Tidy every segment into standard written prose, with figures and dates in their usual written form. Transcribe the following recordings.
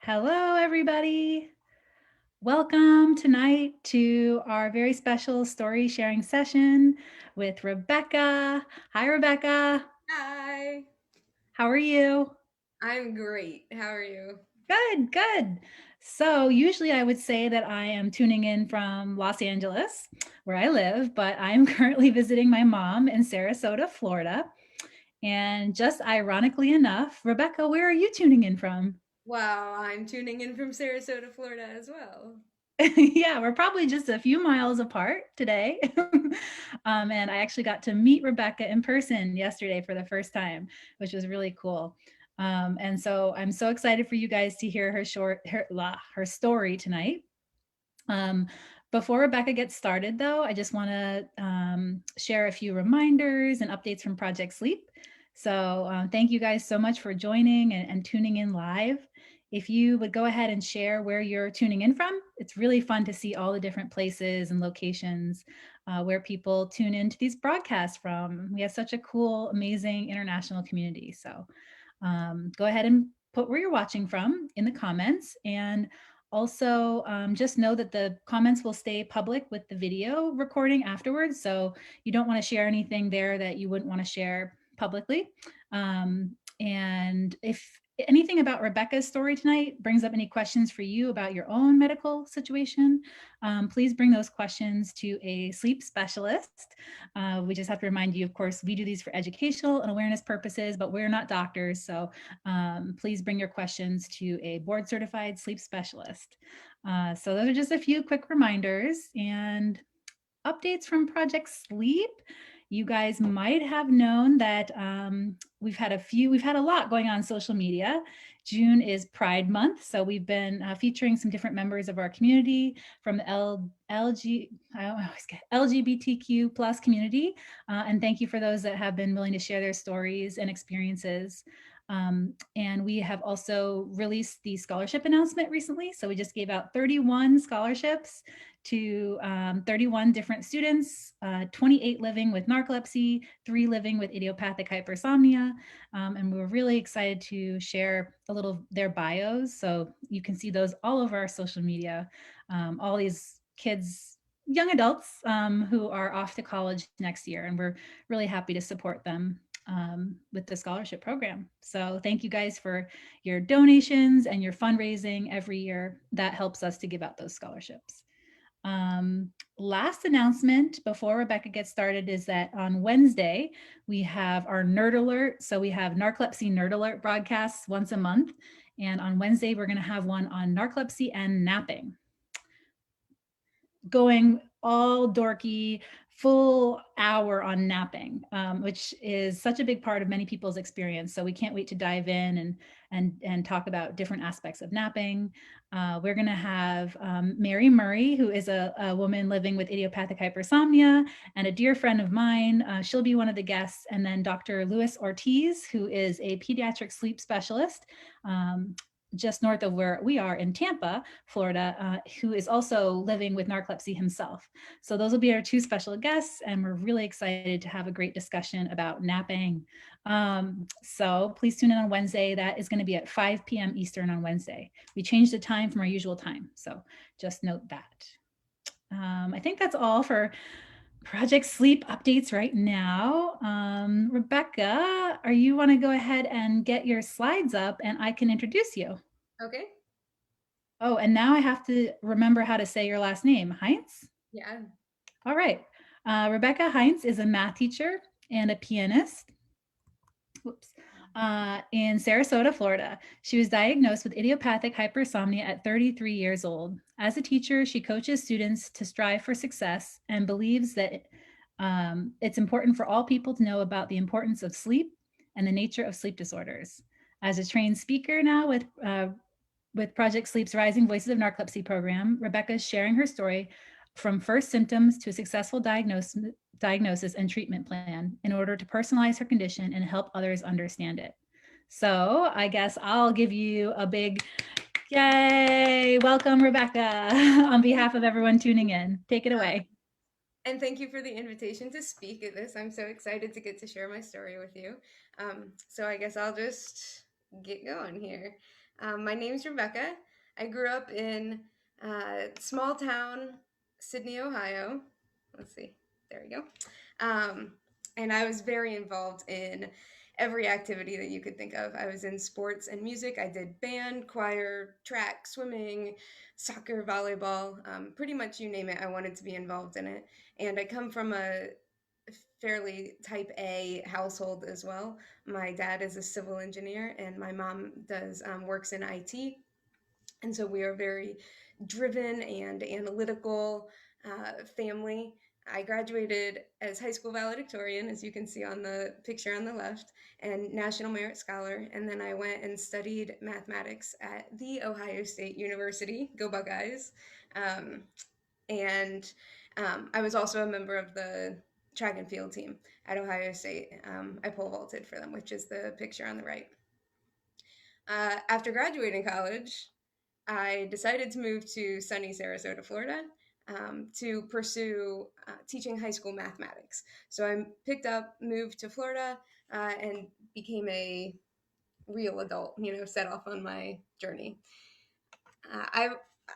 Hello, everybody. Welcome tonight to our very special story sharing session with Rebecca. Hi, Rebecca. Hi, How are you? I'm great. How are you? Good, good. So, usually I would say that I am tuning in from Los Angeles, where I live, but I'm currently visiting my mom in Sarasota, Florida. And just ironically enough, Rebecca, where are you tuning in from? Well, I'm tuning in from Sarasota, Florida as well. Yeah, we're probably just a few miles apart today. And I actually got to meet Rebecca in person yesterday for the first time, which was really cool. And so I'm so excited for you guys to hear her story tonight. Um, Before Rebecca gets started, though, I just want to share a few reminders and updates from Project Sleep. So, thank you guys so much for joining and tuning in live. If you would go ahead and share where you're tuning in from, it's really fun to see all the different places and locations where people tune into these broadcasts from. We have such a cool, amazing international community. So, go ahead and put where you're watching from in the comments. And also, just know that the comments will stay public with the video recording afterwards. So you don't want to share anything there that you wouldn't want to share publicly. And if anything about Rebecca's story tonight brings up any questions for you about your own medical situation, please bring those questions to a sleep specialist. We just have to remind you, of course, we do these for educational and awareness purposes, but we're not doctors. So please bring your questions to a board certified sleep specialist. So those are just a few quick reminders and updates from Project Sleep. You guys might have known that we've had a lot going on social media. June is Pride Month, so we've been featuring some different members of our community from the LGBTQ plus community. And thank you for those that have been willing to share their stories and experiences. And we have also released the scholarship announcement recently. So we just gave out 31 scholarships to 31 different students, 28 living with narcolepsy, 3 living with idiopathic hypersomnia. And we're really excited to share a little their bios. So you can see those all over our social media. All these kids, young adults who are off to college next year. And we're really happy to support them with the scholarship program. So thank you guys for your donations and your fundraising every year. That helps us to give out those scholarships. Last announcement before Rebecca gets started is that on Wednesday, we have our Nerd Alert. So we have Narcolepsy Nerd Alert broadcasts once a month. And on Wednesday, we're going to have one on narcolepsy and napping, going all dorky, full hour on napping, which is such a big part of many people's experience. So we can't wait to dive in and talk about different aspects of napping. We're going to have Mary Murray, who is a woman living with idiopathic hypersomnia and a dear friend of mine. She'll be one of the guests. And then Dr. Luis Ortiz, who is a pediatric sleep specialist. Just north of where we are in Tampa, Florida, who is also living with narcolepsy himself. So those will be our two special guests, and we're really excited to have a great discussion about napping. So please tune in on Wednesday. That is going to be at 5 p.m. Eastern on Wednesday. We changed the time from our usual time, so just note that. I think that's all for Project Sleep updates right now. Rebecca, are you want to go ahead and get your slides up and I can introduce you? Okay. Oh, and now I have to remember how to say your last name, Heintz'z? Yeah. All right. Rebecca Heintz'z is a math teacher and a pianist. Whoops. In Sarasota, Florida. She was diagnosed with idiopathic hypersomnia at 33 years old. As a teacher, she coaches students to strive for success and believes that it's important for all people to know about the importance of sleep and the nature of sleep disorders. As a trained speaker now with Project Sleep's Rising Voices of Narcolepsy program, Rebecca is sharing her story from first symptoms to a successful diagnosis and treatment plan in order to personalize her condition and help others understand it. So I guess I'll give you a big yay. Welcome, Rebecca, on behalf of everyone tuning in. Take it Uh, away. and thank you for the invitation to speak at this. I'm so excited to get to share my story with you. So I guess I'll just get going here. My name's Rebecca. I grew up in small town Sydney, Ohio. Let's see, there we go. Um, and I was very involved in every activity that you could think of. I was in sports and music. I did band, choir, track, swimming, soccer, volleyball, pretty much you name it. I wanted to be involved in it. And I come from a fairly type A household as well. My dad is a civil engineer, and my mom does works in IT. And so we are very driven and analytical family. I graduated as high school valedictorian, as you can see on the picture on the left, and National Merit Scholar. And then I went and studied mathematics at the Ohio State University. Go Buckeyes! Um, and I was also a member of the track and field team at Ohio State. I pole vaulted for them, which is the picture on the right. After graduating college, I decided to move to sunny Sarasota, Florida, to pursue teaching high school mathematics. So I picked up, moved to Florida, and became a real adult, set off on my journey. I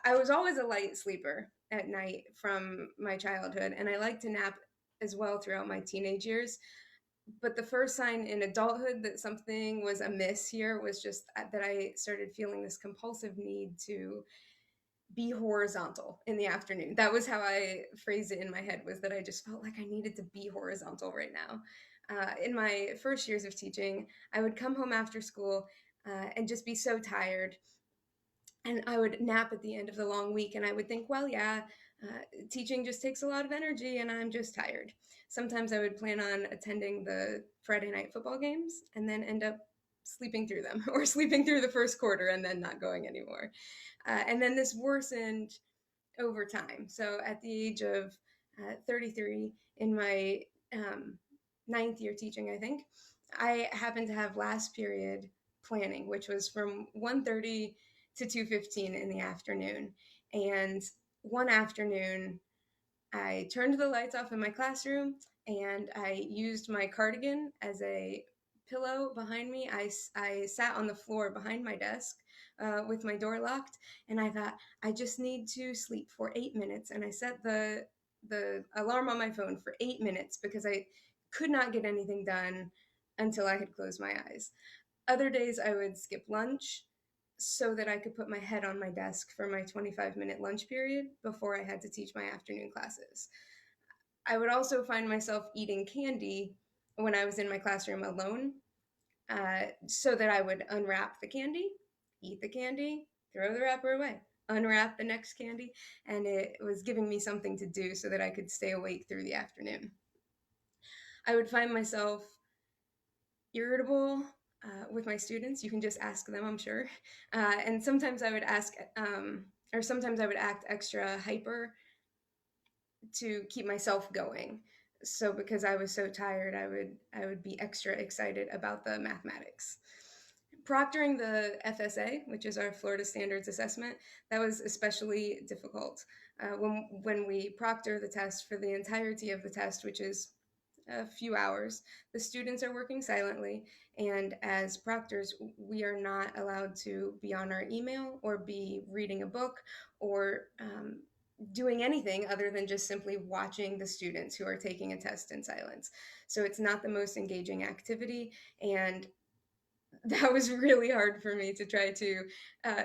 I was always a light sleeper at night from my childhood, and I liked to nap as well throughout my teenage years. But the first sign in adulthood that something was amiss here was just that I started feeling this compulsive need to be horizontal in the afternoon. That was how I phrased it in my head, was that I just felt like I needed to be horizontal right now. In my first years of teaching, I would come home after school and just be so tired, and I would nap at the end of the long week, and I would think, well, yeah, teaching just takes a lot of energy and I'm just tired. Sometimes I would plan on attending the Friday night football games and then end up sleeping through them or sleeping through the first quarter and then not going anymore. And then this worsened over time. So at the age of 33, in my ninth year teaching, I think, I happened to have last period planning, which was from 1:30 to 2:15 in the afternoon. And one afternoon, I turned the lights off in my classroom and I used my cardigan as a pillow behind me. I sat on the floor behind my desk with my door locked, and I thought, I just need to sleep for 8 minutes. And I set the alarm on my phone for 8 minutes because I could not get anything done until I had closed my eyes. Other days, I would skip lunch so that I could put my head on my desk for my 25-minute lunch period before I had to teach my afternoon classes. I would also find myself eating candy when I was in my classroom alone, so that I would unwrap the candy, eat the candy, throw the wrapper away, unwrap the next candy, and it was giving me something to do so that I could stay awake through the afternoon. I would find myself irritable with my students. You can just ask them, I'm sure. And sometimes I would or sometimes I would act extra hyper to keep myself going. So because I was so tired, I would be extra excited about the mathematics. Proctoring the FSA, which is our Florida Standards Assessment, that was especially difficult. When we proctor the test for the entirety of the test, which is a few hours, the students are working silently, and as proctors, we are not allowed to be on our email or be reading a book or doing anything other than just simply watching the students who are taking a test in silence. So it's not the most engaging activity, and that was really hard for me to try to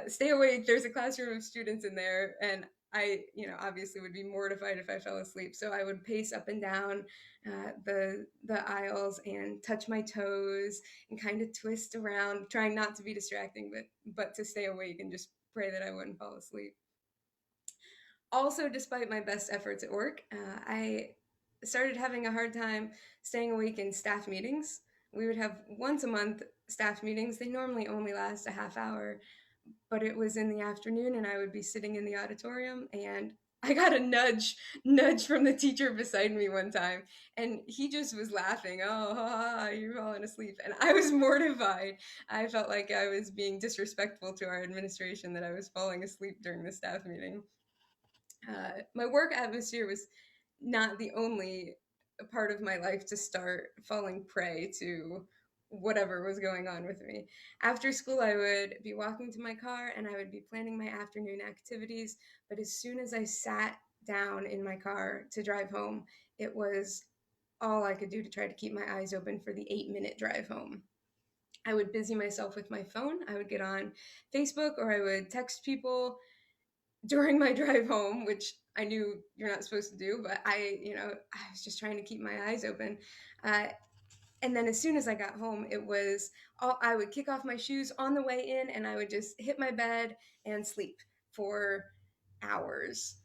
stay awake. There's a classroom of students in there, and I, obviously would be mortified if I fell asleep. So I would pace up and down the aisles and touch my toes and kind of twist around, trying not to be distracting, but to stay awake and just pray that I wouldn't fall asleep. Also, despite my best efforts at work, I started having a hard time staying awake in staff meetings. We would have once a month staff meetings. They normally only last a half hour, but it was in the afternoon and I would be sitting in the auditorium, and I got a nudge from the teacher beside me one time, and he just was laughing. Oh, you're falling asleep. And I was mortified. I felt like I was being disrespectful to our administration that I was falling asleep during the staff meeting. My work atmosphere was not the only part of my life to start falling prey to whatever was going on with me. After school, I would be walking to my car and I would be planning my afternoon activities. But as soon as I sat down in my car to drive home, it was all I could do to try to keep my eyes open for the 8-minute drive home. I would busy myself with my phone. I would get on Facebook or I would text people during my drive home, which I knew you're not supposed to do, but I was just trying to keep my eyes open. Uh, and then as soon as I got home, it was I would kick off my shoes on the way in and I would just hit my bed and sleep for hours.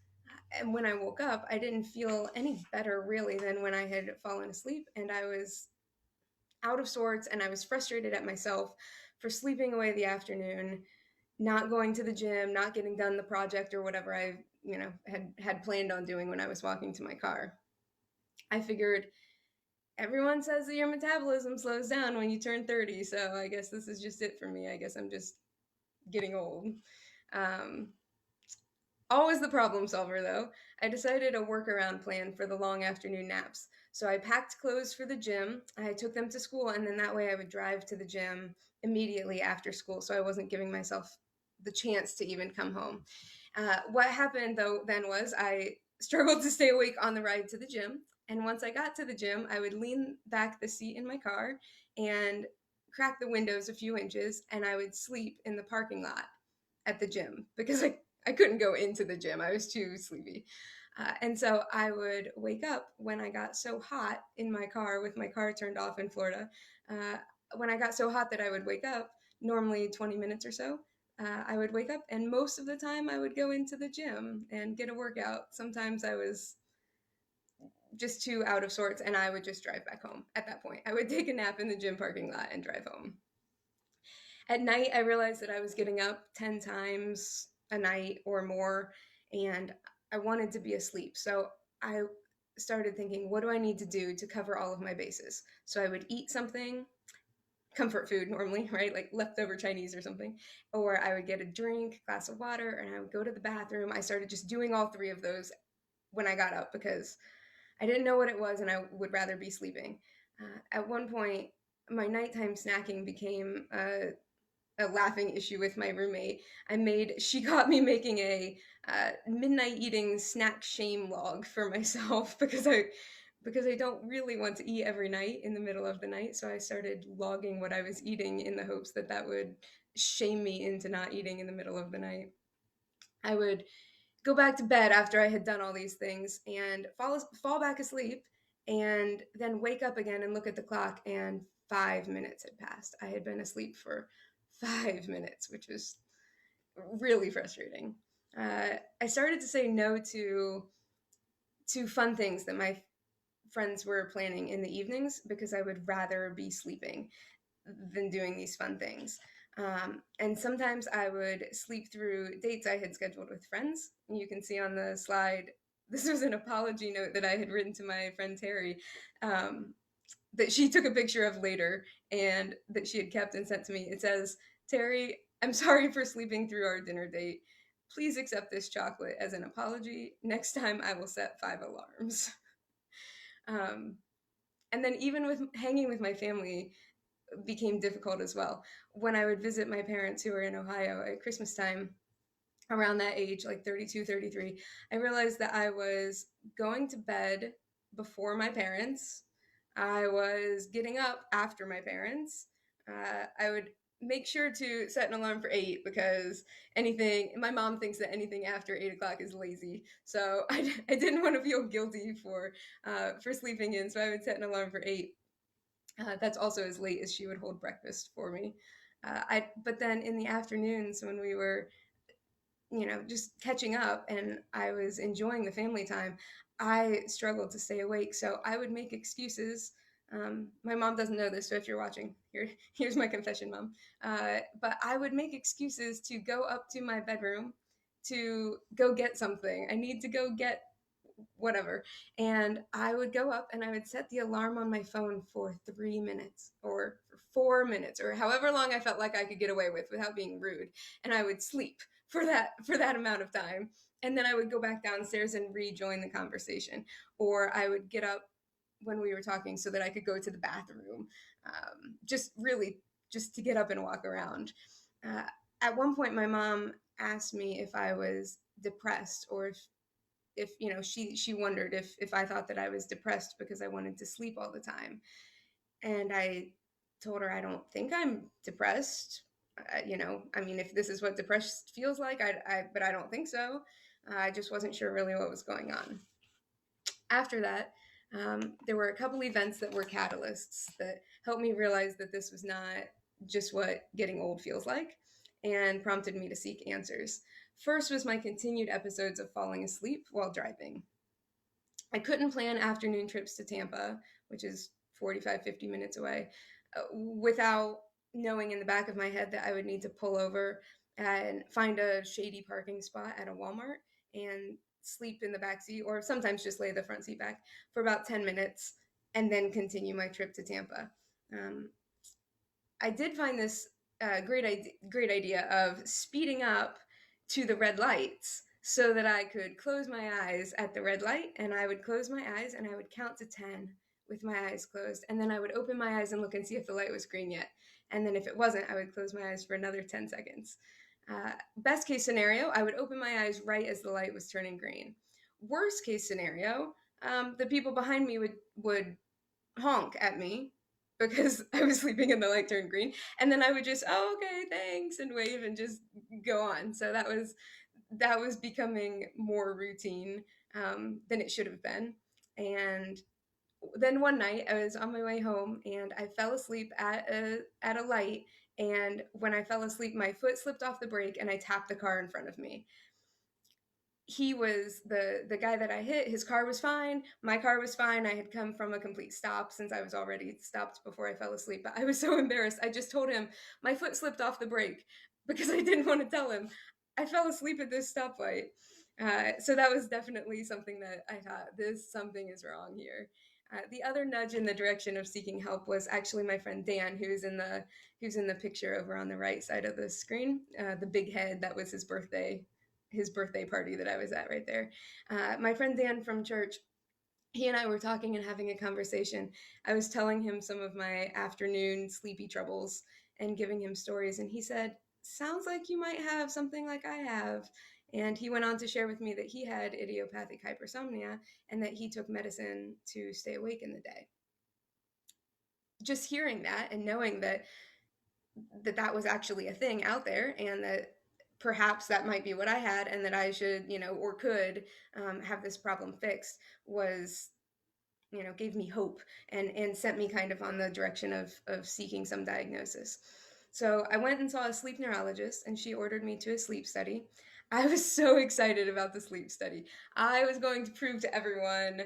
And when I woke up, I didn't feel any better really than when I had fallen asleep. And I was out of sorts and I was frustrated at myself for sleeping away the afternoon, not going to the gym, not getting done the project or whatever I, had planned on doing when I was walking to my car. I figured everyone says that your metabolism slows down when you turn 30, so I guess this is just it for me. I guess I'm just getting old. Um, Always the problem solver, though. I decided a workaround plan for the long afternoon naps. So I packed clothes for the gym, I took them to school, and then that way I would drive to the gym immediately after school, so I wasn't giving myself the chance to even come home. What happened, though, then was I struggled to stay awake on the ride to the gym. And once I got to the gym, I would lean back the seat in my car and crack the windows a few inches, and I would sleep in the parking lot at the gym because I couldn't go into the gym. I was too sleepy. And so I would wake up when I got so hot in my car with my car turned off in Florida. When I got so hot that I would wake up, normally 20 minutes or so, I would wake up and most of the time I would go into the gym and get a workout. Sometimes I was just too out of sorts and I would just drive back home at that point. I would take a nap in the gym parking lot and drive home. At night, I realized that I was getting up 10 times a night or more, and I wanted to be asleep. So I started thinking, what do I need to do to cover all of my bases? So I would eat something, comfort food normally, right? Like leftover Chinese or something. Or I would get a drink, glass of water, and I would go to the bathroom. I started just doing all three of those when I got up because I didn't know what it was and I would rather be sleeping. At one point, my nighttime snacking became a laughing issue with my roommate. She got me making a midnight eating snack shame log for myself because I don't really want to eat every night in the middle of the night. So I started logging what I was eating in the hopes that that would shame me into not eating in the middle of the night. I would go back to bed after I had done all these things and fall back asleep and then wake up again and look at the clock and 5 minutes had passed. I had been asleep for 5 minutes, which was really frustrating. I started to say no to fun things that my friends were planning in the evenings because I would rather be sleeping than doing these fun things. And sometimes I would sleep through dates I had scheduled with friends. You can see on the slide, this was an apology note that I had written to my friend Terry that she took a picture of later and that she had kept and sent to me. It says, Terry, I'm sorry for sleeping through our dinner date. Please accept this chocolate as an apology. Next time I will set 5 alarms. And then even with hanging with my family became difficult as well. When I would visit my parents who were in Ohio at Christmas time, around that age, like 32, 33, I realized that I was going to bed before my parents. I was getting up after my parents. I would make sure to set an alarm for 8 because my mom thinks that anything after 8 o'clock is lazy. So I didn't want to feel guilty for sleeping in. So I would set an alarm for 8. That's also as late as she would hold breakfast for me. But then in the afternoons when we were, just catching up and I was enjoying the family time, I struggled to stay awake. So I would make excuses. My mom doesn't know this, so if you're watching, here's my confession, Mom. But I would make excuses to go up to my bedroom to go get something. I need to go get whatever. And I would go up and I would set the alarm on my phone for 3 minutes or for 4 minutes or however long I felt like I could get away with without being rude. And I would sleep for that amount of time. And then I would go back downstairs and rejoin the conversation. Or I would get up when we were talking so that I could go to the bathroom. just really just to get up and walk around. Uh, at one point, my mom asked me if I was depressed, or if she wondered if I thought that I was depressed because I wanted to sleep all the time. And I told her I don't think I'm depressed. I mean, if this is what depressed feels like, but I don't think so. I just wasn't sure really what was going on. After that, there were a couple events that were catalysts that helped me realize that this was not just what getting old feels like, and prompted me to seek answers. First was my continued episodes of falling asleep while driving. I couldn't plan afternoon trips to Tampa, which is 45, 50 minutes away, without knowing in the back of my head that I would need to pull over and find a shady parking spot at a Walmart and sleep in the back seat, or sometimes just lay the front seat back for about 10 minutes and then continue my trip to Tampa. I did find this great idea of speeding up to the red lights so that I could close my eyes at the red light, and I would close my eyes and I would count to 10 with my eyes closed, and then I would open my eyes and look and see if the light was green yet. And then if it wasn't, I would close my eyes for another 10 seconds. Best case scenario, I would open my eyes right as the light was turning green. Worst case scenario, the people behind me would honk at me because I was sleeping and the light turned green, and then I would just, oh, okay, thanks, and wave and just go on. So that was becoming more routine than it should have been. And then one night I was on my way home and I fell asleep at a light, and when I fell asleep, my foot slipped off the brake and I tapped the car in front of me. He was the guy that I hit. His car was fine. My car was fine. I had come from a complete stop since I was already stopped before I fell asleep. But I was so embarrassed. I just told him my foot slipped off the brake because I didn't want to tell him I fell asleep at this stoplight. So that was definitely something that I thought, something is wrong here. The other nudge in the direction of seeking help was actually my friend Dan, who's in the picture over on the right side of the screen. The big head, that was his birthday party that I was at right there. My friend Dan from church, he and I were talking and having a conversation. I was telling him some of my afternoon sleepy troubles and giving him stories, and he said, sounds like you might have something like I have. And he went on to share with me that he had idiopathic hypersomnia and that he took medicine to stay awake in the day. Just hearing that and knowing that was actually a thing out there, and that perhaps that might be what I had, and that I should, or could have this problem fixed, was, gave me hope and sent me kind of on the direction of seeking some diagnosis. So I went and saw a sleep neurologist, and she ordered me to a sleep study. I was so excited about the sleep study. I was going to prove to everyone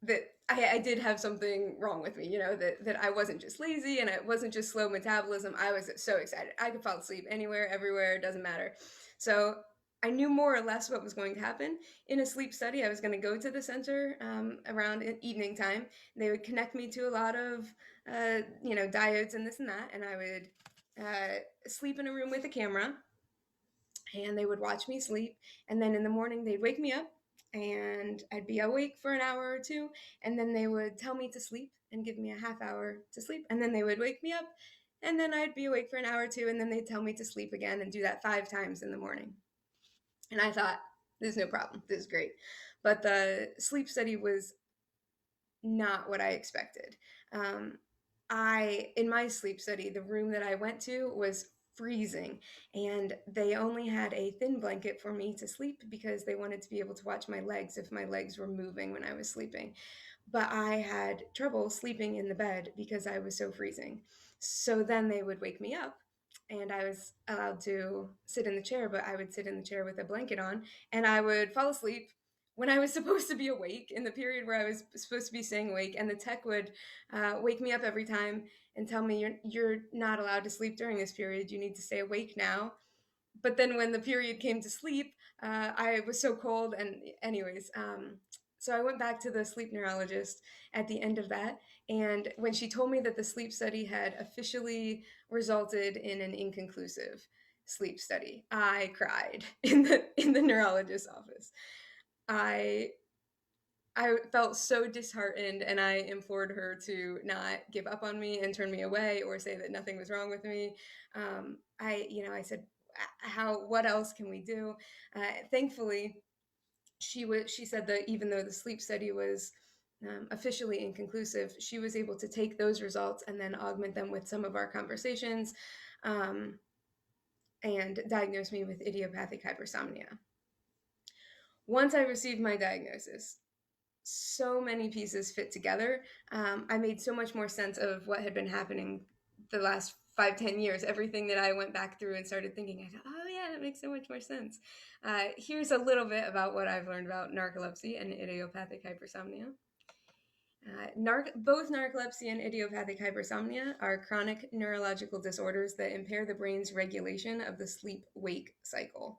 that I did have something wrong with me, that I wasn't just lazy and it wasn't just slow metabolism. I was so excited. I could fall asleep anywhere, everywhere, it doesn't matter. So I knew more or less what was going to happen. In a sleep study, I was going to go to the center around evening time. They would connect me to a lot of, diodes and this and that, and I would sleep in a room with a camera, and they would watch me sleep. And then in the morning, they'd wake me up, and I'd be awake for an hour or two, and then they would tell me to sleep and give me a half hour to sleep, and then they would wake me up, and then I'd be awake for an hour or two, and then they'd tell me to sleep again, and do that 5 times in the morning. And I thought, this is no problem, this is great. But the sleep study was not what I expected. In my sleep study, the room that I went to was freezing, and they only had a thin blanket for me to sleep because they wanted to be able to watch my legs if my legs were moving when I was sleeping. But I had trouble sleeping in the bed because I was so freezing. So then they would wake me up, and I was allowed to sit in the chair, but I would sit in the chair with a blanket on, and I would fall asleep when I was supposed to be awake, in the period where I was supposed to be staying awake. And the tech would wake me up every time and tell me, you're not allowed to sleep during this period. You need to stay awake now. But then when the period came to sleep, I was so cold. And anyways, so I went back to the sleep neurologist at the end of that. And when she told me that the sleep study had officially resulted in an inconclusive sleep study, I cried in the neurologist's office. I I felt so disheartened, and I implored her to not give up on me and turn me away or say that nothing was wrong with me. I said, what else can we do? Thankfully, she said that even though the sleep study was officially inconclusive, she was able to take those results and then augment them with some of our conversations, um, and diagnose me with idiopathic hypersomnia. Once I received my diagnosis, so many pieces fit together. I made so much more sense of what had been happening the last 5-10 years. Everything that I went back through and started thinking, I thought, oh yeah, that makes so much more sense. Here's a little bit about what I've learned about narcolepsy and idiopathic hypersomnia. Both narcolepsy and idiopathic hypersomnia are chronic neurological disorders that impair the brain's regulation of the sleep-wake cycle.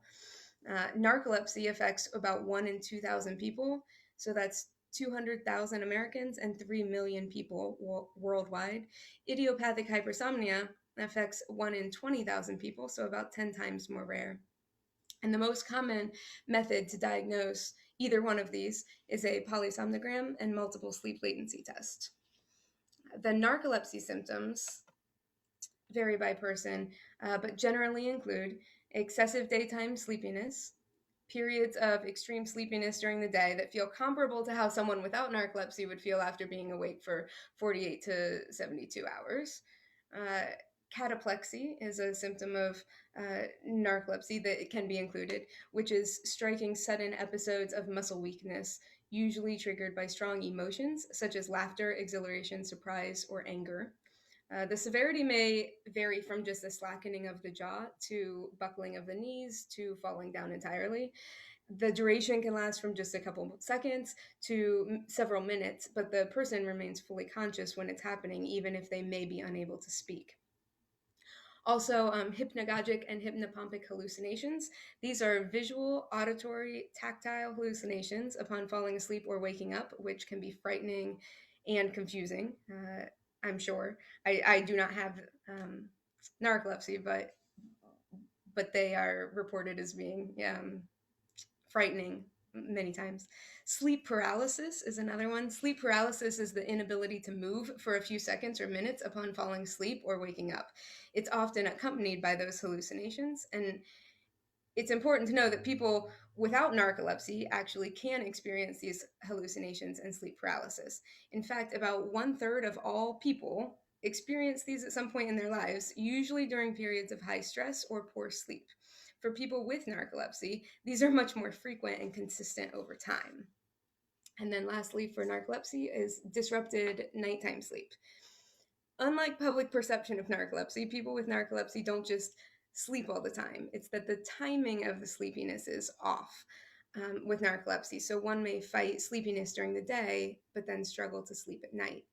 Narcolepsy affects about 1 in 2,000 people, so that's 200,000 Americans and 3 million people worldwide. Idiopathic hypersomnia affects 1 in 20,000 people, so about 10 times more rare. And the most common method to diagnose either one of these is a polysomnogram and multiple sleep latency test. The narcolepsy symptoms vary by person, but generally include excessive daytime sleepiness, periods of extreme sleepiness during the day that feel comparable to how someone without narcolepsy would feel after being awake for 48 to 72 hours. Cataplexy is a symptom of narcolepsy that can be included, which is striking sudden episodes of muscle weakness, usually triggered by strong emotions such as laughter, exhilaration, surprise, or anger. The severity may vary from just a slackening of the jaw to buckling of the knees to falling down entirely. The duration can last from just a couple seconds to several minutes, but the person remains fully conscious when it's happening, even if they may be unable to speak. Also, hypnagogic and hypnopomic hallucinations. These are visual, auditory, tactile hallucinations upon falling asleep or waking up, which can be frightening and confusing, I'm sure. I do not have narcolepsy, but they are reported as being frightening many times. Sleep paralysis is another one. Sleep paralysis is the inability to move for a few seconds or minutes upon falling asleep or waking up. It's often accompanied by those hallucinations, and it's important to know that people without narcolepsy actually can experience these hallucinations and sleep paralysis. In fact, about 1/3 of all people experience these at some point in their lives, usually during periods of high stress or poor sleep. For people with narcolepsy, these are much more frequent and consistent over time. And then lastly, for narcolepsy is disrupted nighttime sleep. Unlike public perception of narcolepsy, people with narcolepsy don't just sleep all the time. It's that the timing of the sleepiness is off with narcolepsy. So one may fight sleepiness during the day, but then struggle to sleep at night.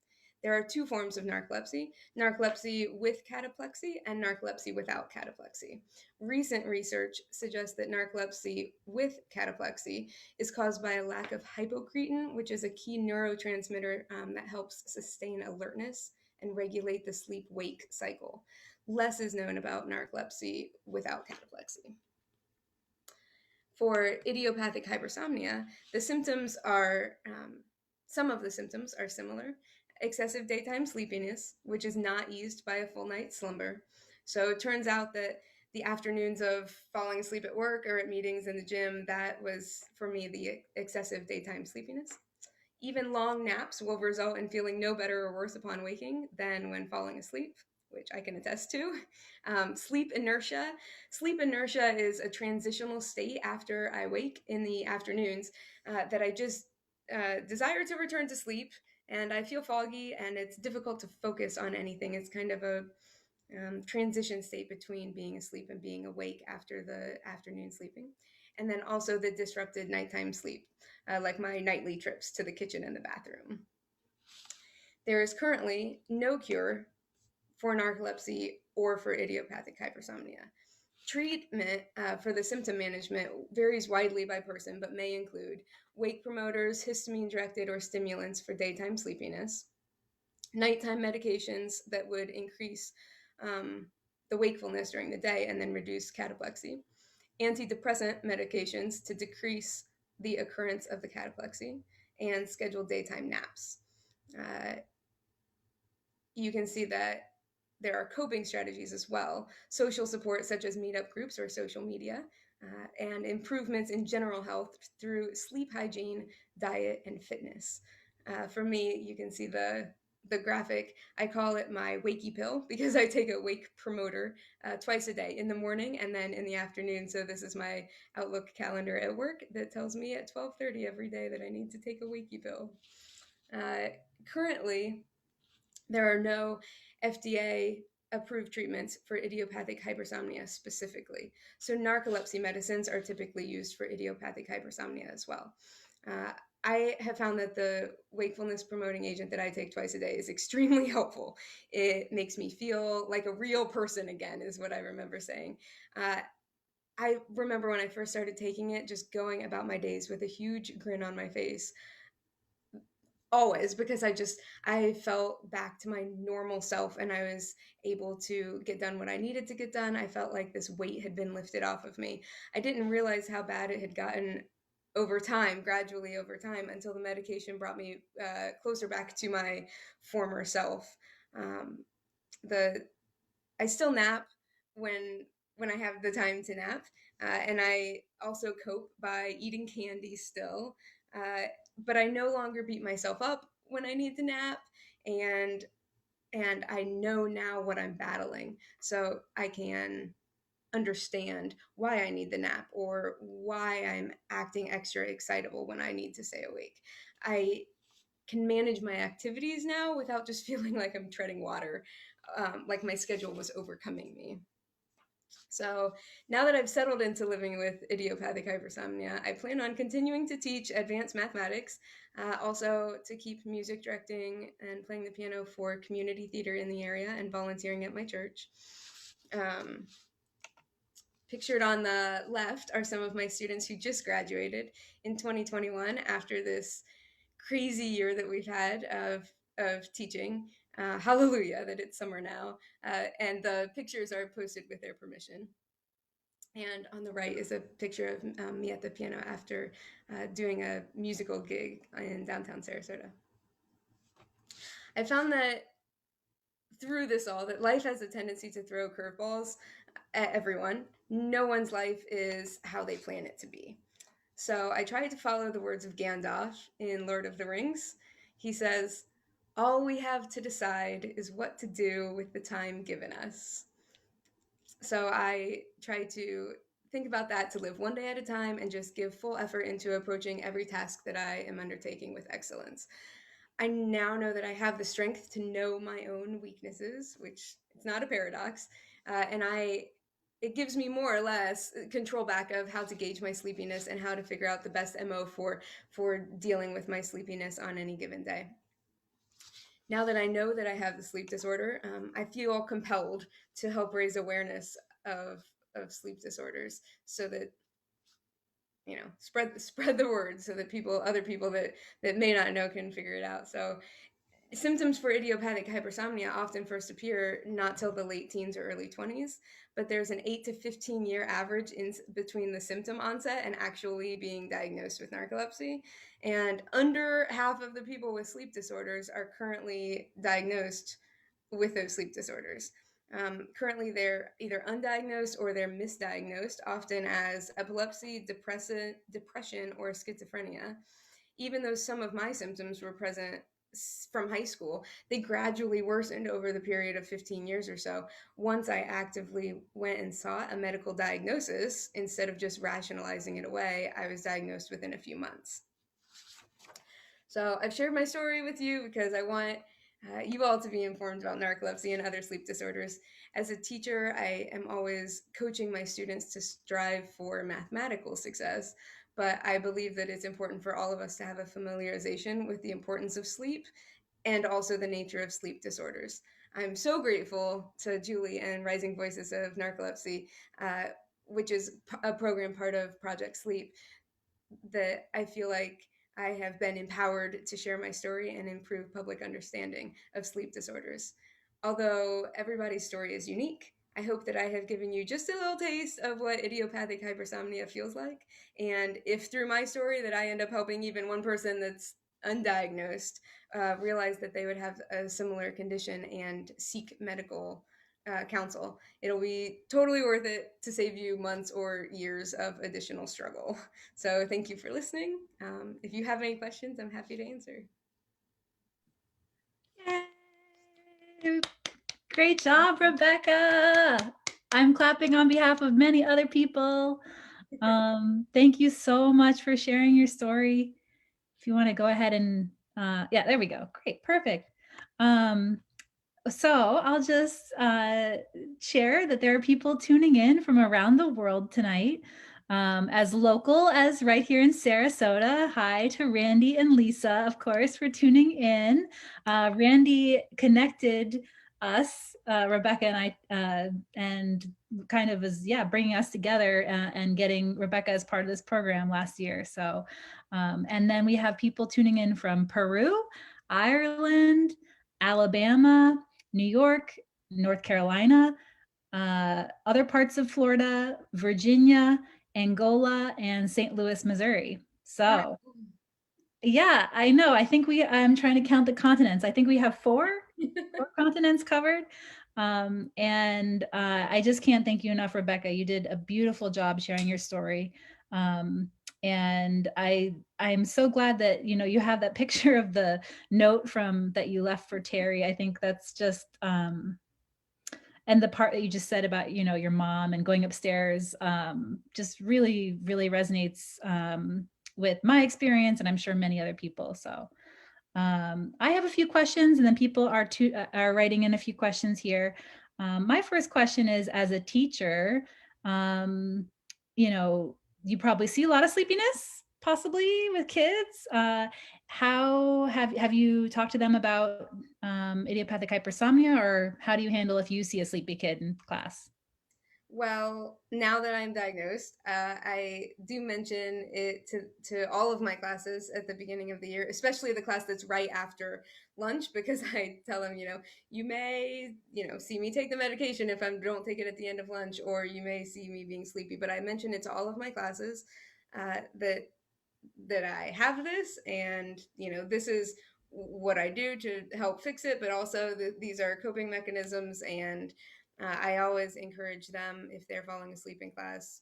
There are 2 forms of narcolepsy: narcolepsy with cataplexy and narcolepsy without cataplexy. Recent research suggests that narcolepsy with cataplexy is caused by a lack of hypocretin, which is a key neurotransmitter that helps sustain alertness and regulate the sleep-wake cycle. Less is known about narcolepsy without cataplexy. For idiopathic hypersomnia, the symptoms are, some of the symptoms are similar. Excessive daytime sleepiness, which is not eased by a full night's slumber. So it turns out that the afternoons of falling asleep at work or at meetings in the gym, that was, for me, the excessive daytime sleepiness. Even long naps will result in feeling no better or worse upon waking than when falling asleep, which I can attest to. Sleep inertia. Sleep inertia is a transitional state after I wake in the afternoons that I just desire to return to sleep, and I feel foggy and it's difficult to focus on anything. It's kind of a transition state between being asleep and being awake after the afternoon sleeping. And then also the disrupted nighttime sleep, like my nightly trips to the kitchen and the bathroom. There is currently no cure for narcolepsy or for idiopathic hypersomnia. Treatment for the symptom management varies widely by person, but may include wake promoters, histamine-directed or stimulants for daytime sleepiness, nighttime medications that would increase the wakefulness during the day and then reduce cataplexy, antidepressant medications to decrease the occurrence of the cataplexy, and scheduled daytime naps. You can see that there are coping strategies as well, social support such as meetup groups or social media, and improvements in general health through sleep hygiene, diet, and fitness. For me, you can see the graphic. I call it my wakey pill because I take a wake promoter twice a day, in the morning and then in the afternoon. So this is my Outlook calendar at work that tells me at 12:30 every day that I need to take a wakey pill. Currently, there are no FDA approved treatments for idiopathic hypersomnia specifically. So narcolepsy medicines are typically used for idiopathic hypersomnia as well. I have found that the wakefulness promoting agent that I take twice a day is extremely helpful. It makes me feel like a real person again, is what I remember saying. I remember when I first started taking it, just going about my days with a huge grin on my face, always, because I felt back to my normal self, and I was able to get done what I needed to get done. I felt like this weight had been lifted off of me. I didn't realize how bad it had gotten over time, gradually over time, until the medication brought me closer back to my former self. The I still nap when I have the time to nap, and I also cope by eating candy still. Uh, but I no longer beat myself up when I need to nap, and I know now what I'm battling, so I can understand why I need the nap or why I'm acting extra excitable when I need to stay awake. I can manage my activities now without just feeling like I'm treading water, like my schedule was overcoming me. So now that I've settled into living with idiopathic hypersomnia, I plan on continuing to teach advanced mathematics, also to keep music directing and playing the piano for community theater in the area and volunteering at my church. Um, Pictured on the left are some of my students who just graduated in 2021 after this crazy year that we've had of teaching. Hallelujah that it's summer now, and the pictures are posted with their permission. And on the right is a picture of me at the piano after doing a musical gig in downtown Sarasota. I found that through this all, that life has a tendency to throw curveballs at everyone. No one's life is how they plan it to be. So I tried to follow the words of Gandalf in Lord of the Rings. He says, "All we have to decide is what to do with the time given us." So I try to think about that, to live one day at a time and just give full effort into approaching every task that I am undertaking with excellence. I now know that I have the strength to know my own weaknesses, which it's not a paradox, and it gives me more or less control back of how to gauge my sleepiness and how to figure out the best MO for dealing with my sleepiness on any given day. Now that I know that I have the sleep disorder, I feel compelled to help raise awareness of sleep disorders, so that, you know, spread the word, so that other people that may not know can figure it out. So symptoms for idiopathic hypersomnia often first appear not till the late teens or early 20s, but there's an 8 to 15 year average in between the symptom onset and actually being diagnosed with narcolepsy. And under half of the people with sleep disorders are currently diagnosed with those sleep disorders. Currently, they're either undiagnosed or they're misdiagnosed, often as epilepsy, depression, or schizophrenia. Even though some of my symptoms were present from high school, they gradually worsened over the period of 15 years or so once I actively went and sought a medical diagnosis. Instead of just rationalizing it away, I was diagnosed within a few months. So I've shared my story with you because I want you all to be informed about narcolepsy and other sleep disorders. As a teacher, I am always coaching my students to strive for mathematical success, but I believe that it's important for all of us to have a familiarization with the importance of sleep and also the nature of sleep disorders. I'm so grateful to Julie and Rising Voices of Narcolepsy, which is a program part of Project Sleep, that I feel like I have been empowered to share my story and improve public understanding of sleep disorders. Although everybody's story is unique, I hope that I have given you just a little taste of what idiopathic hypersomnia feels like. And if through my story that I end up helping even one person that's undiagnosed, realize that they would have a similar condition and seek medical counsel. It'll be totally worth it to save you months or years of additional struggle. So thank you for listening. If you have any questions, I'm happy to answer. Yay! Great job, Rebecca. I'm clapping on behalf of many other people. Thank you so much for sharing your story. If you want to go ahead and, yeah, there we go. Great, perfect. So I'll just share that there are people tuning in from around the world tonight. As local as right here in Sarasota. Hi to Randy and Lisa, of course, for tuning in. Randy connected us, Rebecca and I, and kind of was, yeah, bringing us together and getting Rebecca as part of this program last year. So, and then we have people tuning in from Peru, Ireland, Alabama, New York, North Carolina, other parts of Florida, Virginia, Angola, and St. Louis, Missouri. Wow. So, yeah, I know. I think I'm trying to count the continents. I think we have four continents covered. And I just can't thank you enough, Rebecca. You did a beautiful job sharing your story. And I'm so glad that you have that picture of the note from that you left for Terry. I think that's just and the part that you just said about your mom and going upstairs just really really resonates with my experience, and I'm sure many other people. So I have a few questions, and then people are writing in a few questions here. My first question is, as a teacher, um, you probably see a lot of sleepiness, possibly with kids. How have you talked to them about idiopathic hypersomnia, or how do you handle if you see a sleepy kid in class? Well, now that I'm diagnosed, I do mention it to all of my classes at the beginning of the year, especially the class that's right after lunch, because I tell them, you may, see me take the medication if I don't take it at the end of lunch, or you may see me being sleepy. But I mention it to all of my classes that I have this, and this is what I do to help fix it, but also these are coping mechanisms. And I always encourage them, if they're falling asleep in class,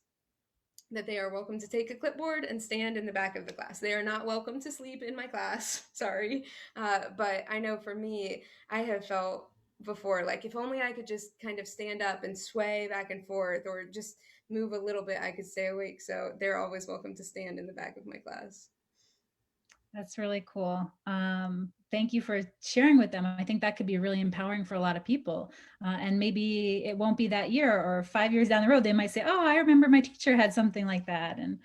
that they are welcome to take a clipboard and stand in the back of the class. They are not welcome to sleep in my class. Sorry. But I know for me, I have felt before, like, if only I could just kind of stand up and sway back and forth, or just move a little bit, I could stay awake. So they're always welcome to stand in the back of my class. That's really cool. Thank you for sharing with them. I think that could be really empowering for a lot of people. And maybe it won't be that year, or 5 years down the road, they might say, oh, I remember my teacher had something like that. And,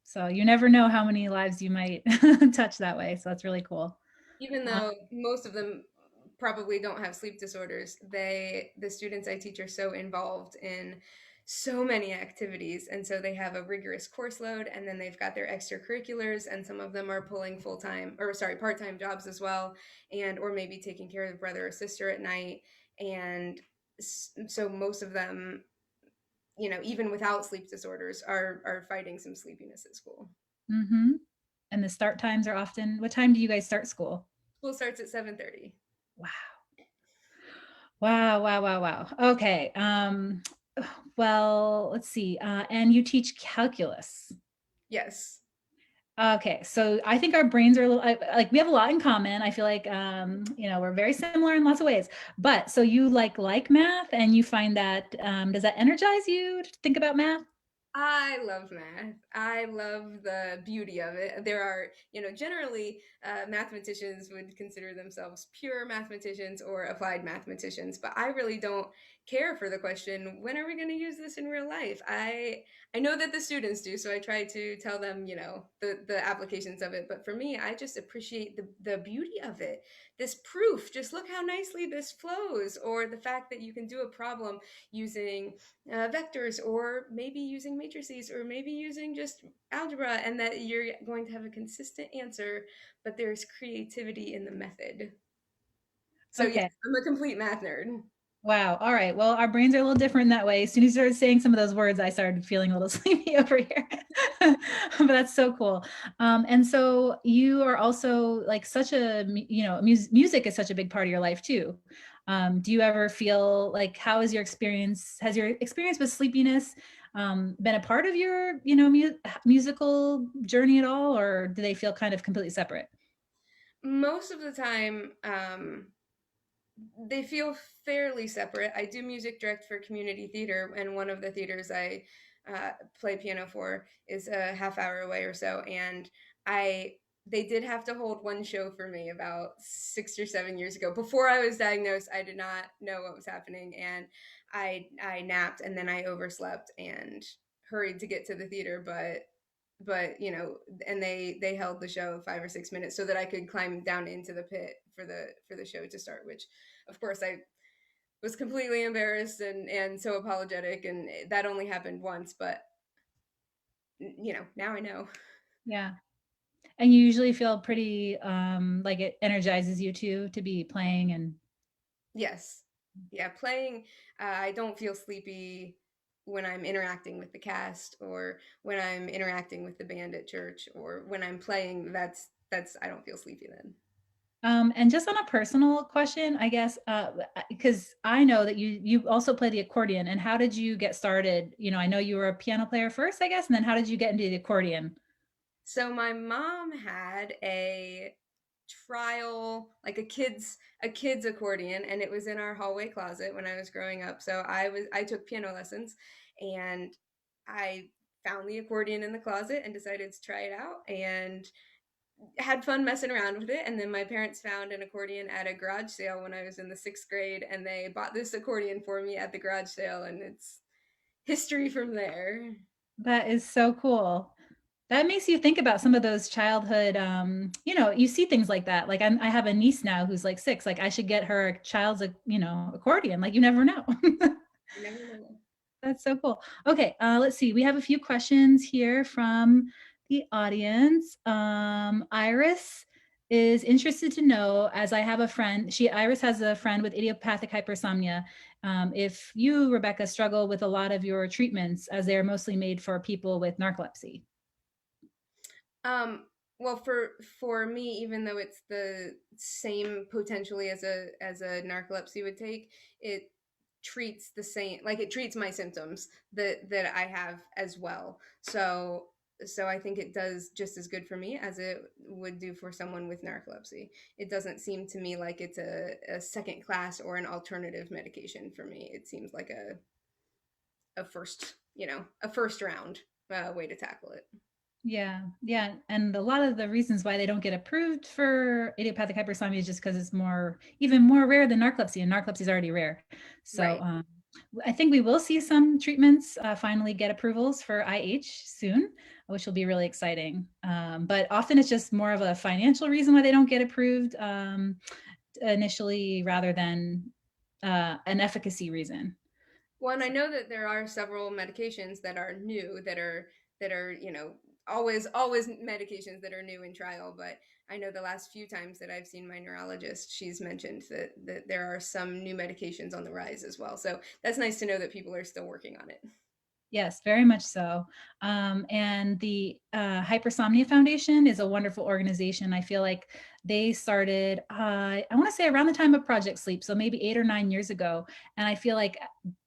so you never know how many lives you might touch that way. So that's really cool. Even Uh, though most of them probably don't have sleep disorders, the students I teach are so involved in so many activities, and so they have a rigorous course load, and then they've got their extracurriculars, and some of them are pulling part-time jobs as well, and or maybe taking care of the brother or sister at night. And so most of them, even without sleep disorders, are fighting some sleepiness at school. mm-hmm. And the start times are often, what time do you guys start school? School starts at 7:30. Wow. Wow, wow, wow, wow. Okay. Well, let's see. And you teach calculus. Yes. Okay, so I think our brains are a little like we have a lot in common. I feel like we're very similar in lots of ways. But so you like math, and you find that does that energize you to think about math? I love math. I love the beauty of it. There are, generally mathematicians would consider themselves pure mathematicians or applied mathematicians, but I really don't care for the question, when are we going to use this in real life? I know that the students do, so I try to tell them, the applications of it. But for me, I just appreciate the beauty of it. This proof, just look how nicely this flows, or the fact that you can do a problem using vectors, or maybe using matrices, or maybe using just algebra, and that you're going to have a consistent answer, but there's creativity in the method. So yes, Okay. I'm a complete math nerd. Wow. All right. Well, our brains are a little different in that way. As soon as you started saying some of those words, I started feeling a little sleepy over here. But that's so cool. And so you are also like such a, music is such a big part of your life too. Do you ever feel like, how is your experience, has your experience with sleepiness been a part of your, musical journey at all, or do they feel kind of completely separate? Most of the time, they feel fairly separate. I do music direct for community theater, and one of the theaters I play piano for is a half hour away or so. And I they did have to hold one show for me about 6 or 7 years ago. Before I was diagnosed, I did not know what was happening, and I napped and then I overslept and hurried to get to the theater, but and they held the show 5 or 6 minutes so that I could climb down into the pit for the show to start, which of course I was completely embarrassed and so apologetic, and that only happened once, but now I know. Yeah. And you usually feel pretty like it energizes you too to be playing and Yes. Yeah, playing, I don't feel sleepy when I'm interacting with the cast or when I'm interacting with the band at church or when I'm playing. That's I don't feel sleepy then. and just on a personal question, I guess, because I know that you also play the accordion. And how did you get started? I know you were a piano player first, I guess, and then how did you get into the accordion? So my mom had a trial, like a kid's accordion, and it was in our hallway closet when I was growing up. So I took piano lessons, and I found the accordion in the closet and decided to try it out and had fun messing around with it. And then my parents found an accordion at a garage sale when I was in the 6th grade, and they bought this accordion for me at the garage sale, and it's history from there. That is so cool. That makes you think about some of those childhood, you see things like that. Like I have a niece now who's like 6. Like I should get her a child's, accordion. Like you never know. You never know. That's so cool. Okay, let's see. We have a few questions here from the audience. Iris is interested to know, as I have a friend, Iris has a friend with idiopathic hypersomnia. If you, Rebecca, struggle with a lot of your treatments, as they are mostly made for people with narcolepsy. Um, well, for me, even though it's the same potentially as a narcolepsy would take, it treats the same, like it treats my symptoms that I have as well. So I think it does just as good for me as it would do for someone with narcolepsy. It doesn't seem to me like it's a second class or an alternative medication for me. It seems like a first round way to tackle it. Yeah, yeah, and a lot of the reasons why they don't get approved for idiopathic hypersomnia is just because it's even more rare than narcolepsy, and narcolepsy is already rare. So Right. I think we will see some treatments finally get approvals for IH soon, which will be really exciting. But often it's just more of a financial reason why they don't get approved initially, rather than an efficacy reason. Well, and I So, know that there are several medications that are new that are always medications that are new in trial. But I know the last few times that I've seen my neurologist, she's mentioned that there are some new medications on the rise as well. So that's nice to know that people are still working on it. yes, very much so. And the Hypersomnia Foundation is a wonderful organization. I feel like they started, I want to say around the time of Project Sleep, so maybe 8 or 9 years ago. And I feel like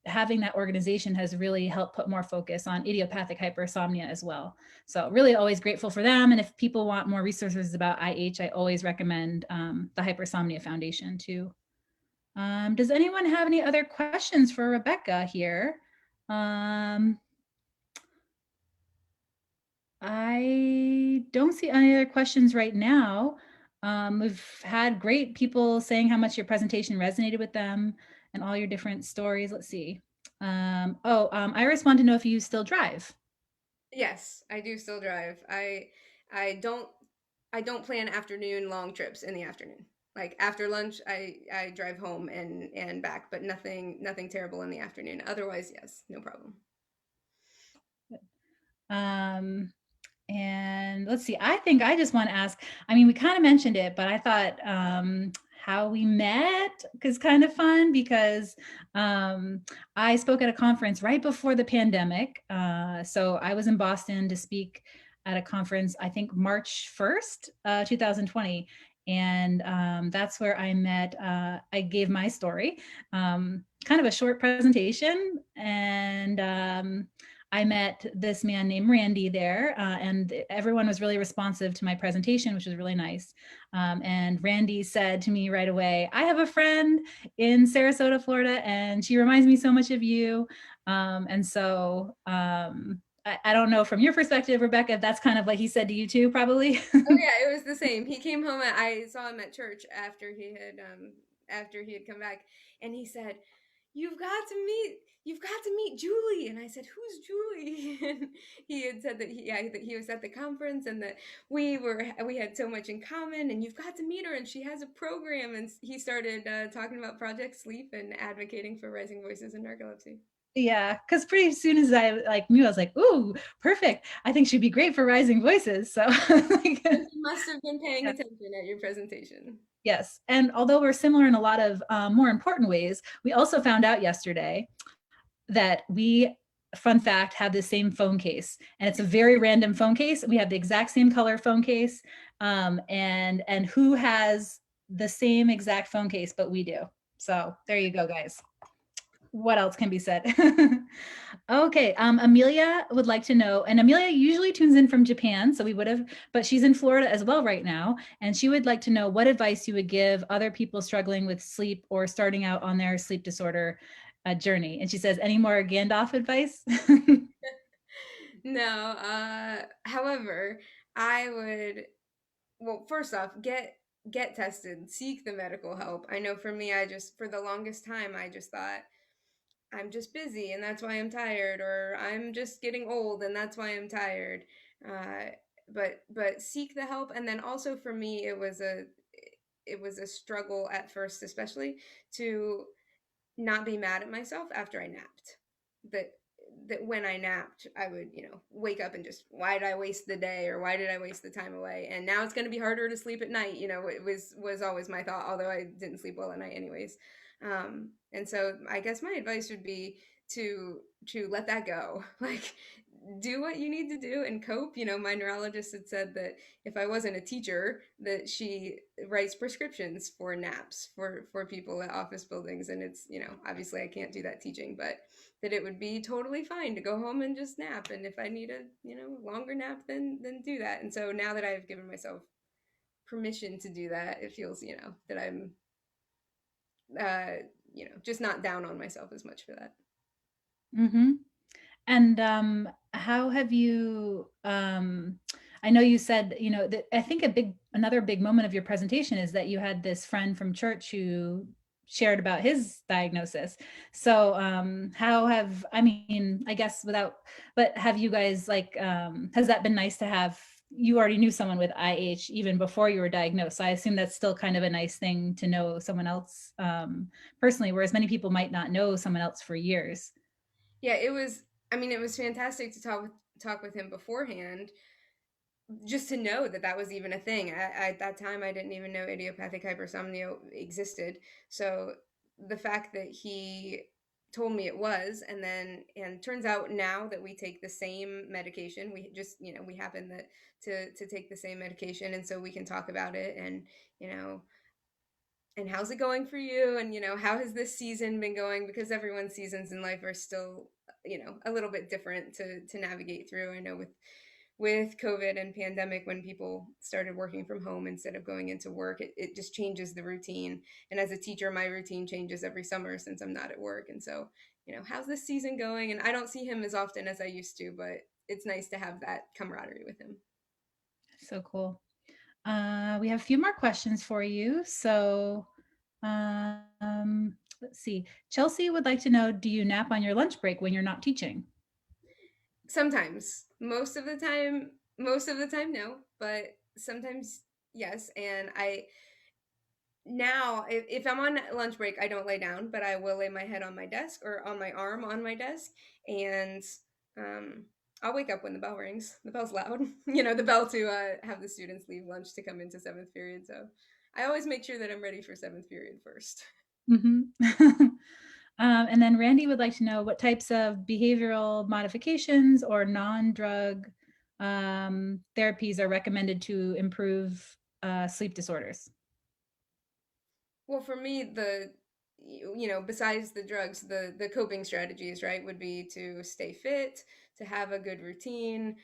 having that organization has really helped put more focus on idiopathic hypersomnia as well. So really always grateful for them. And if people want more resources about IH, I always recommend the Hypersomnia Foundation too. Does anyone have any other questions for Rebecca here? Um, I don't see any other questions right now. We've had great people saying how much your presentation resonated with them and all your different stories. Let's see. Iris wanted to know if you still drive. Yes, I do still drive. I don't I don't plan afternoon long trips in the afternoon. Like after lunch, I drive home and back, but nothing terrible in the afternoon. Otherwise, yes, no problem. Um, and let's see, I think I just want to ask, I mean, we kind of mentioned it, but I thought, how we met is kind of fun because um, I spoke at a conference right before the pandemic. So I was in Boston to speak at a conference, I think March 1st, 2020. And that's where I met, I gave my story, kind of a short presentation. And I met this man named Randy there, and everyone was really responsive to my presentation, which was really nice. And Randy said to me right away, I have a friend in Sarasota, Florida, and she reminds me so much of you. And so I don't know from your perspective, Rebecca, if that's kind of like he said to you too, probably. Oh yeah, it was the same. He came home. I saw him at church after he had come back, and he said, You've got to meet Julie." And I said, "Who's Julie?" And he had said that he was at the conference, and that we had so much in common, and you've got to meet her, and she has a program. And he started talking about Project Sleep and advocating for Rising Voices in Narcolepsy. Yeah, because pretty soon as I like knew, I was like, "Ooh, perfect! I think she'd be great for Rising Voices." So, like, So he must have been paying yeah. attention at your presentation. Yes, and although we're similar in a lot of more important ways, we also found out yesterday that we, fun fact, have the same phone case, and it's a very random phone case. We have the exact same color phone case, and who has the same exact phone case, but we do. So there you go, guys. What else can be said? Okay, Amelia would like to know, and Amelia usually tunes in from Japan, so we would have, but she's in Florida as well right now, and she would like to know what advice you would give other people struggling with sleep or starting out on their sleep disorder journey. And she says, any more Gandalf advice? No, however, I would, well, first off, get tested, seek the medical help. I know for me, I just for the longest time I just thought I'm just busy and that's why I'm tired, or I'm just getting old and that's why I'm tired. Uh, but seek the help, and then also for me, it was a struggle at first, especially to not be mad at myself after I napped. That that when I napped, I would, wake up and just, why did I waste the day, or why did I waste the time away? And now it's going to be harder to sleep at night. It was always my thought, although I didn't sleep well at night anyways. And so I guess my advice would be to let that go. Like, do what you need to do and cope. My neurologist had said that if I wasn't a teacher, that she writes prescriptions for naps for people at office buildings, and it's, obviously I can't do that teaching, but that it would be totally fine to go home and just nap, and if I need a, longer nap, then do that. And so now that I've given myself permission to do that, it feels, that I'm just not down on myself as much for that. Mm-hmm. And how have you, I know you said, that I think another big moment of your presentation is that you had this friend from church who shared about his diagnosis. So I mean, I guess but have you guys like, has that been nice to have? You already knew someone with IH even before you were diagnosed. So I assume that's still kind of a nice thing to know someone else personally, whereas many people might not know someone else for years. Yeah, it was. I mean, it was fantastic to talk with him beforehand, just to know that that was even a thing. At that time, I didn't even know idiopathic hypersomnia existed. So the fact that he told me it was, and turns out now that we take the same medication, we just, we happen to take the same medication, and so we can talk about it, and, and how's it going for you, and, how has this season been going, because everyone's seasons in life are still, a little bit different to navigate through. I know with COVID and pandemic, when people started working from home instead of going into work, it just changes the routine. And as a teacher, my routine changes every summer since I'm not at work. And so, how's this season going? And I don't see him as often as I used to, but it's nice to have that camaraderie with him. So cool. We have a few more questions for you. So let's see. Chelsea would like to know, do you nap on your lunch break when you're not teaching? Sometimes, most of the time, no, but sometimes, yes. And now, if I'm on lunch break, I don't lay down, but I will lay my head on my desk, or on my arm on my desk, and um, I'll wake up when the bell rings. The bell's loud, the bell to have the students leave lunch to come into seventh period. So I always make sure that I'm ready for seventh period first. Mhm. And then Randy would like to know what types of behavioral modifications or non-drug therapies are recommended to improve sleep disorders. Well, for me, besides the drugs, the coping strategies, right, would be to stay fit, to have a good routine,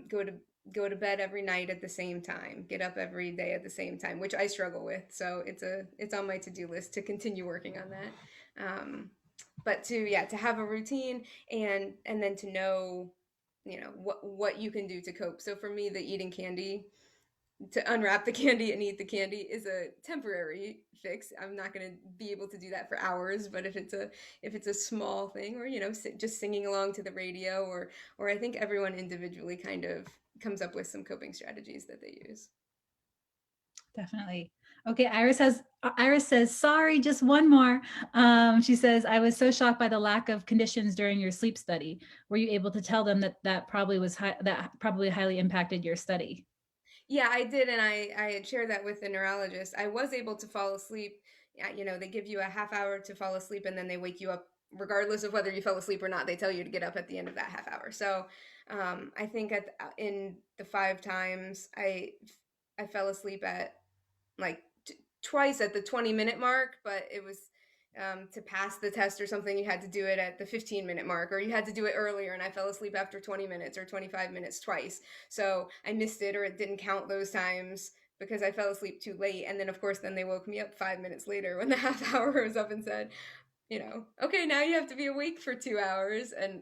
go to bed every night at the same time, get up every day at the same time, which I struggle with. So it's on my to-do list to continue working on that. But to have a routine and then to know, what you can do to cope. So for me, the eating candy to unwrap the candy and eat the candy is a temporary fix. I'm not going to be able to do that for hours, but if it's a small thing, or just singing along to the radio, or I think everyone individually kind of comes up with some coping strategies that they use. Definitely. Okay, Iris says, sorry, just one more. She says, I was so shocked by the lack of conditions during your sleep study. Were you able to tell them that probably highly impacted your study? Yeah, I did, and I had shared that with the neurologist. I was able to fall asleep. Yeah, they give you a half hour to fall asleep, and then they wake you up regardless of whether you fell asleep or not. They tell you to get up at the end of that half hour. So, I think in the 5 times I fell asleep at like twice at the 20-minute mark, but it was to pass the test or something, you had to do it at the 15-minute mark, or you had to do it earlier, and I fell asleep after 20 minutes or 25 minutes twice. So I missed it, or it didn't count those times because I fell asleep too late. And then, of course, then they woke me up 5 minutes later when the half hour was up and said, okay, now you have to be awake for 2 hours, and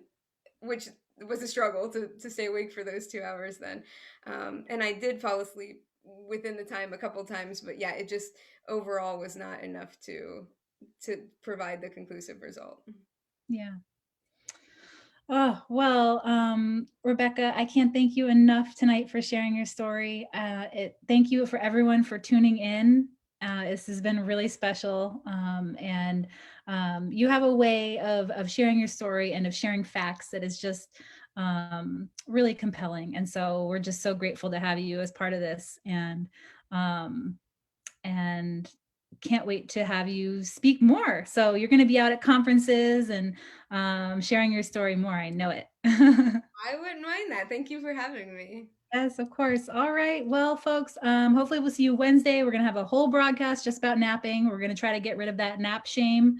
which was a struggle to stay awake for those 2 hours then. And I did fall asleep within the time a couple times, but yeah, it just overall was not enough to provide the conclusive result. Yeah. Oh, well, Rebecca, I can't thank you enough tonight for sharing your story. Thank you for everyone for tuning in. This has been really special. And you have a way of sharing your story and of sharing facts that is just really compelling. And so we're just so grateful to have you as part of this. And can't wait to have you speak more. So you're going to be out at conferences and sharing your story more. I know it. I wouldn't mind that. Thank you for having me. Yes, of course. All right. Well, folks, hopefully we'll see you Wednesday. We're going to have a whole broadcast just about napping. We're going to try to get rid of that nap shame.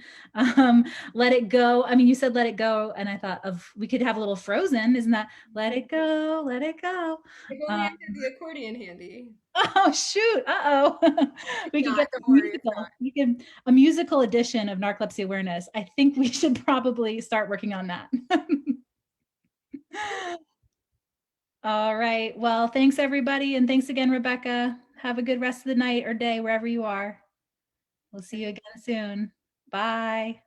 Let it go. I mean, you said let it go. And I thought we could have a little Frozen. Isn't that let it go, let it go? If only I had the accordion handy. Oh shoot! Uh-oh. If We could not, get the don't worry, it's musical. We can a musical edition of Narcolepsy Awareness. I think we should probably start working on that. All right. Well, thanks everybody, and thanks again, Rebecca. Have a good rest of the night or day wherever you are. We'll see you again soon. Bye.